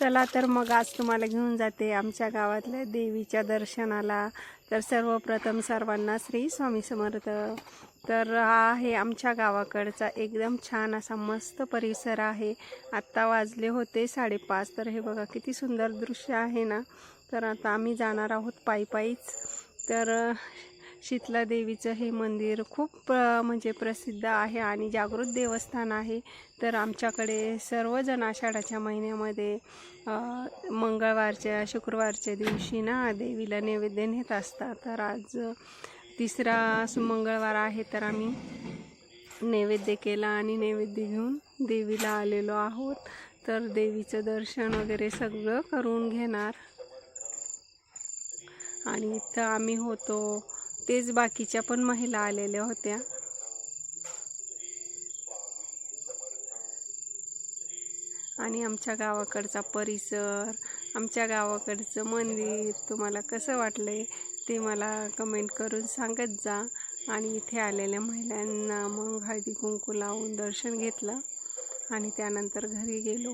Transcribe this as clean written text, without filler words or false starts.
चला तर मग आज तुम्हाला घेऊन जाते आमच्या गावातल्या देवीच्या दर्शनाला। तर सर्वप्रथम सर्वांना श्री स्वामी समर्थ। तर हा आहे आमच्या गावाकडचा एकदम छान असा मस्त परिसर आहे। आत्ता वाजले होते 5:30। तर हे बघा किती सुंदर दृश्य आहे ना। तर आता आम्ही जाणार आहोत पायीच। तर शीतला देवीचं हे मंदिर खूप म्हणजे प्रसिद्ध आहे आणि जागृत देवस्थान आहे। तर आमच्याकडे सर्वजण आषाढाच्या महिन्यामध्ये मंगळवारच्या शुक्रवारच्या दिवशी ना देवीला नैवेद्य नेत असतात। तर आज तिसरा मंगळवार आहे, तर आम्ही नैवेद्य केला आणि नैवेद्य घेऊन देवीला आलेलो आहोत। तर देवीचं दर्शन वगैरे सगळं करून घेणार आणि इथं आम्ही होतो, तेच बाकीच्या पण महिला आलेल्या होत्या। आणि आमच्या गावाकडचा परिसर, आमच्या गावाकडचं मंदिर तुम्हाला कसं वाटलंय ते मला कमेंट करून सांगत जा। आणि इथे आलेल्या महिलांना मग हळदी कुंकू लावून दर्शन घेतलं आणि त्यानंतर घरी गेलो।